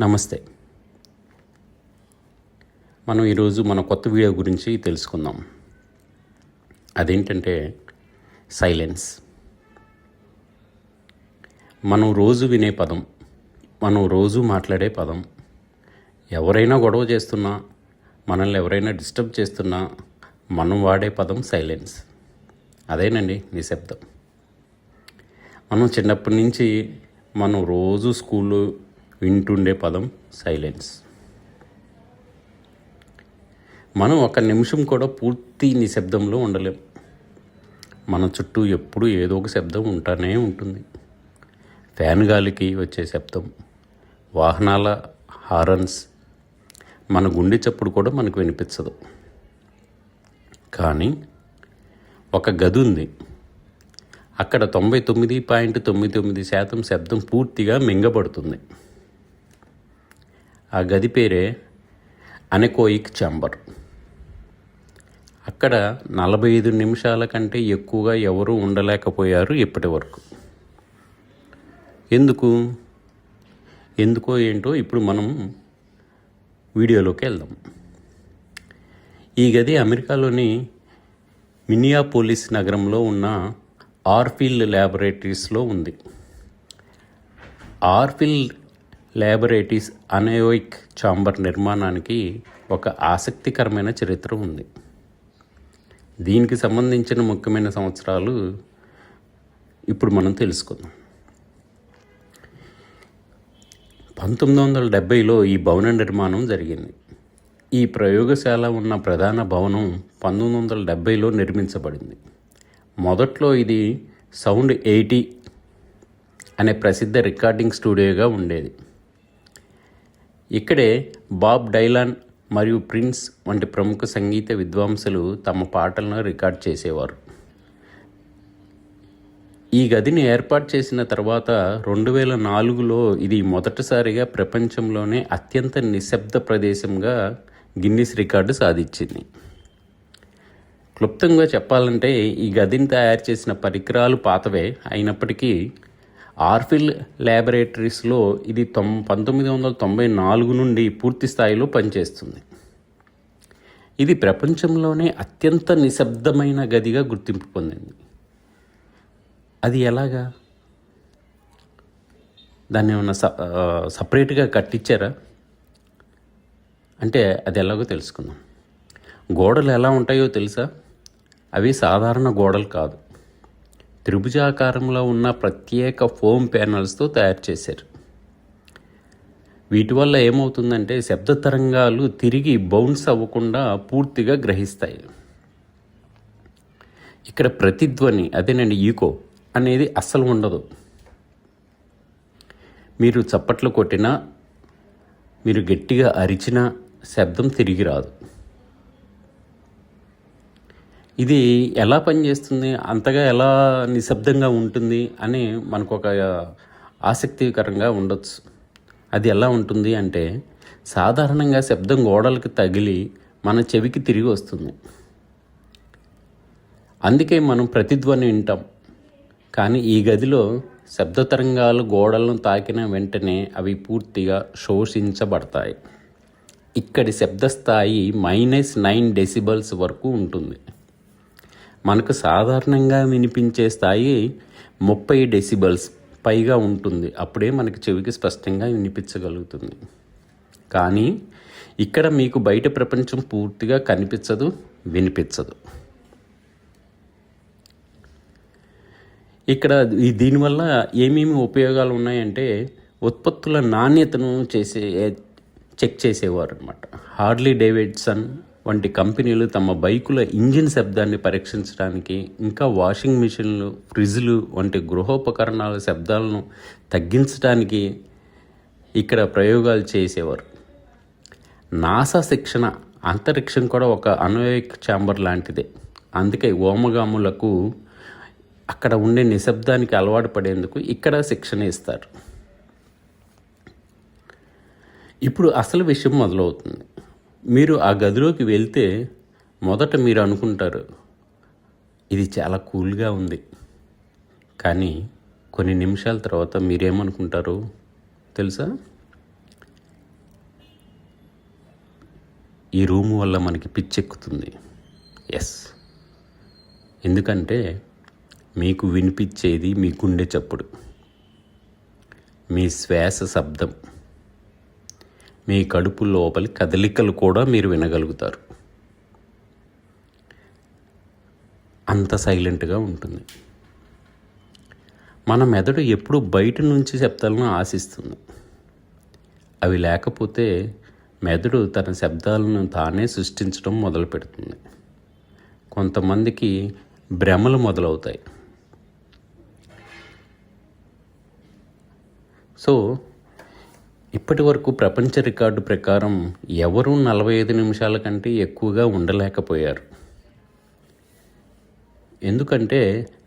నమస్తే. మనం ఈరోజు మన కొత్త వీడియో గురించి తెలుసుకుందాం. అదేంటంటే సైలెన్స్. మనం రోజు వినే పదం, మనం రోజు మాట్లాడే పదం, ఎవరైనా గొడవ చేస్తున్నా, మనల్ని ఎవరైనా డిస్టర్బ్ చేస్తున్నా మనం వాడే పదం సైలెన్స్. అదేనండి నిశ్శబ్దం. మనం చిన్నప్పటి నుంచి మనం రోజు స్కూల్లో వింటుండే పదం సైలెన్స్. మనం ఒక నిమిషం కూడా పూర్తి నిశ్శబ్దంలో ఉండలేం. మన చుట్టూ ఎప్పుడూ ఏదో ఒక శబ్దం ఉంటానే ఉంటుంది. ఫ్యాన్ గాలికి వచ్చే శబ్దం, వాహనాల హారన్స్, మన గుండె చప్పుడు కూడా మనకు వినిపించదు. కానీ ఒక గది ఉంది, అక్కడ 99.99% శబ్దం పూర్తిగా మింగబడుతుంది. ఆ గది పేరే అనెకోయిక్ ఛాంబర్. అక్కడ 45 నిమిషాల కంటే ఎక్కువగా ఎవరూ ఉండలేకపోయారు ఇప్పటి వరకు. ఎందుకో ఏంటో ఇప్పుడు మనం వీడియోలోకి వెళ్దాం. ఈ గది అమెరికాలోని మిన్నియాపోలిస్ నగరంలో ఉన్న ఆర్ఫీల్డ్ ల్యాబొరేటరీస్లో ఉంది. ఆర్ఫీల్డ్ ల్యాబొరేటరీస్ అనెకోయిక్ ఛాంబర్ నిర్మాణానికి ఒక ఆసక్తికరమైన చరిత్ర ఉంది. దీనికి సంబంధించిన ముఖ్యమైన సంవత్సరాలు ఇప్పుడు మనం తెలుసుకుందాం. 1970లో ఈ భవన నిర్మాణం జరిగింది. ఈ ప్రయోగశాల ఉన్న ప్రధాన భవనం 1970లో నిర్మించబడింది. మొదట్లో ఇది సౌండ్ 80 అనే ప్రసిద్ధ రికార్డింగ్ స్టూడియోగా ఉండేది. ఇక్కడే బాబ్ డైలాన్ మరియు ప్రిన్స్ వంటి ప్రముఖ సంగీత విద్వాంసులు తమ పాటలను రికార్డ్ చేసేవారు. ఈ గదిని ఏర్పాటు చేసిన తర్వాత 2004లో ఇది మొదటిసారిగా ప్రపంచంలోనే అత్యంత నిశ్శబ్ద ప్రదేశంగా గిన్నిస్ రికార్డు సాధించింది. క్లుప్తంగా చెప్పాలంటే ఈ గదిని తయారు చేసిన పరికరాలు పాతవే అయినప్పటికీ ఆర్ఫీల్డ్ ల్యాబొరేటరీస్లో ఇది 1994 నుండి పూర్తి స్థాయిలో పనిచేస్తుంది. ఇది ప్రపంచంలోనే అత్యంత నిశ్శబ్దమైన గదిగా గుర్తింపు పొందింది. అది ఎలాగా? దాన్ని ఏమన్నా సపరేట్గా కట్టించారా అంటే అది ఎలాగో తెలుసుకుందాం. గోడలు ఎలా ఉంటాయో తెలుసా? అవి సాధారణ గోడలు కాదు, త్రిభుజాకారంలో ఉన్న ప్రత్యేక ఫోమ్ ప్యానల్స్తో తయారు చేశారు. వీటి వల్ల ఏమవుతుందంటే శబ్ద తరంగాలు తిరిగి బౌన్స్ అవ్వకుండా పూర్తిగా గ్రహిస్తాయి. ఇక్కడ ప్రతిధ్వని, అదేనండి ఈకో అనేది అస్సలు ఉండదు. మీరు చప్పట్లు కొట్టినా, మీరు గట్టిగా అరిచినా శబ్దం తిరిగి రాదు. ఇది ఎలా పనిచేస్తుంది, అంతగా ఎలా నిశ్శబ్దంగా ఉంటుంది అని మనకు ఒక ఆసక్తికరంగా ఉండొచ్చు. అది ఎలా ఉంటుంది అంటే సాధారణంగా శబ్దం గోడలకు తగిలి మన చెవికి తిరిగి వస్తుంది. అందుకే మనం ప్రతిధ్వని వింటాం. కానీ ఈ గదిలో శబ్ద తరంగాలు గోడలను తాకిన వెంటనే అవి పూర్తిగా శోషించబడతాయి. ఇక్కడి శబ్ద స్థాయి -9 డెసిబల్స్ వరకు ఉంటుంది. మనకు సాధారణంగా వినిపించే స్థాయి 30 డెసిబల్స్ పైగా ఉంటుంది. అప్పుడే మనకి చెవికి స్పష్టంగా వినిపించగలుగుతుంది. కానీ ఇక్కడ మీకు బయట ప్రపంచం పూర్తిగా కనిపించదు, వినిపించదు. ఇక్కడ దీనివల్ల ఏమేమి ఉపయోగాలు ఉన్నాయంటే ఉత్పత్తుల నాణ్యతను చెక్ చేసేవారు అన్నమాట. హార్లీ డేవిడ్సన్ వంటి కంపెనీలు తమ బైకుల ఇంజిన్ శబ్దాన్ని పరీక్షించడానికి, ఇంకా వాషింగ్ మిషన్లు, ఫ్రిడ్జ్లు వంటి గృహోపకరణాల శబ్దాలను తగ్గించడానికి ఇక్కడ ప్రయోగాలు చేసేవారు. నాసా శిక్షణ అంతరిక్షం కూడా ఒక అనెకోయిక్ ఛాంబర్ లాంటిదే. అందుకే వ్యోమగాములకు అక్కడ ఉండే నిశ్శబ్దానికి అలవాటు పడేందుకు ఇక్కడ శిక్షణ ఇస్తారు. ఇప్పుడు అసలు విషయం మొదలవుతుంది. మీరు ఆ గదిలోకి వెళ్తే మొదట మీరు అనుకుంటారు ఇది చాలా కూల్గా ఉంది. కానీ కొన్ని నిమిషాల తర్వాత మీరేమనుకుంటారు తెలుసా? ఈ రూము వల్ల మనకి పిచ్చెక్కుతుంది. ఎస్, ఎందుకంటే మీకు వినిపించేది మీ గుండె చప్పుడు, మీ శ్వాస శబ్దం, మీ కడుపు లోపలి కదలికలు కూడా మీరు వినగలుగుతారు. అంత సైలెంట్గా ఉంటుంది. మన మెదడు ఎప్పుడు బయట నుంచి శబ్దాలను ఆశిస్తుంది. అవి లేకపోతే మెదడు తన శబ్దాలను తానే సృష్టించడం మొదలు పెడుతుంది. కొంతమందికి భ్రమలు మొదలవుతాయి. సో ఇప్పటి వరకు ప్రపంచ రికార్డు ప్రకారం ఎవరూ 45 నిమిషాల కంటే ఎక్కువగా ఉండలేకపోయారు. ఎందుకంటే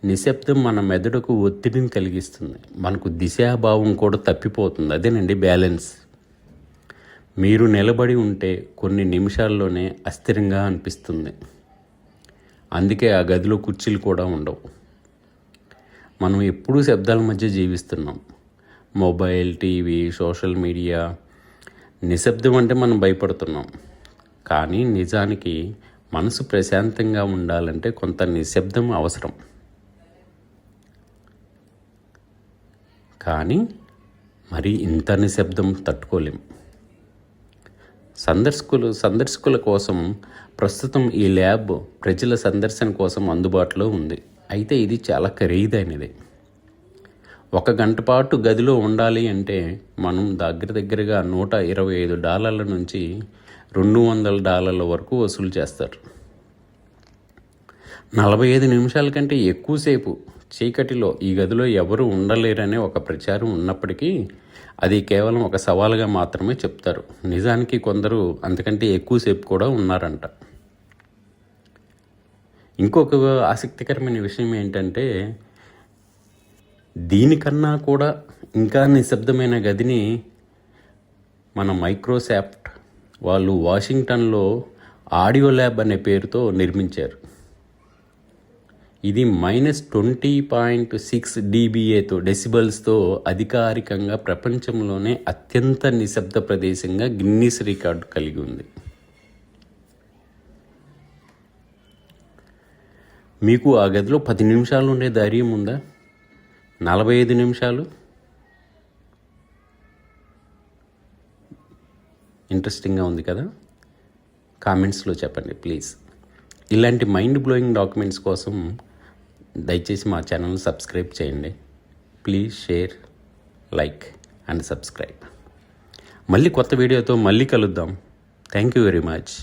నిశ్శబ్దం మన మెదడుకు ఒత్తిడిని కలిగిస్తుంది, మనకు దిశాభావం కూడా తప్పిపోతుంది. అదేనండి బ్యాలెన్స్. మీరు నిలబడి ఉంటే కొన్ని నిమిషాల్లోనే అస్థిరంగా అనిపిస్తుంది. అందుకే ఆ గదిలో కుర్చీలు కూడా ఉండవు. మనం ఎప్పుడూ శబ్దాల మధ్య జీవిస్తున్నాం. Mobile, TV, social media. నిశ్శబ్దం అంటే మనం భయపడుతున్నాం. కానీ నిజానికి మనసు ప్రశాంతంగా ఉండాలంటే కొంత నిశ్శబ్దం అవసరం. కానీ మరి ఇంత నిశ్శబ్దం తట్టుకోలేం. సందర్శకుల కోసం ప్రస్తుతం ఈ ల్యాబ్ ప్రజల సందర్శన కోసం అందుబాటులో ఉంది. అయితే ఇది చాలా ఖరీదైనది. 1 గంట పాటు గదిలో ఉండాలి అంటే మనం దగ్గరగా $125 నుంచి $200 వరకు వసూలు చేస్తారు. 45 నిమిషాల కంటే ఎక్కువసేపు చీకటిలో ఈ గదిలో ఎవరు ఉండలేరనే ఒక ప్రచారం ఉన్నప్పటికీ అది కేవలం ఒక సవాలుగా మాత్రమే చెప్తారు. నిజానికి కొందరు అంతకంటే ఎక్కువసేపు కూడా ఉన్నారంట. ఇంకొక ఆసక్తికరమైన విషయం ఏంటంటే దీనికన్నా కూడా ఇంకా నిశ్శబ్దమైన గదిని మన మైక్రోసాఫ్ట్ వాళ్ళు వాషింగ్టన్లో ఆడియో ల్యాబ్ అనే పేరుతో నిర్మించారు. ఇది -20.6 డెసిబల్స్తో అధికారికంగా ప్రపంచంలోనే అత్యంత నిశ్శబ్ద ప్రదేశంగా గిన్నీస్ రికార్డు కలిగి ఉంది. మీకు ఆ గదిలో 10 నిమిషాలు ఉండే ధైర్యం ఉందా? 45 నిమిషాలు? ఇంట్రెస్టింగ్గా ఉంది కదా? కామెంట్స్లో చెప్పండి ప్లీజ్. ఇలాంటి మైండ్ బ్లోయింగ్ డాక్యుమెంట్స్ కోసం దయచేసి మా ఛానల్ని సబ్స్క్రైబ్ చేయండి. Please share, like and subscribe. మళ్ళీ కొత్త వీడియోతో మళ్ళీ కలుద్దాం. Thank you very much.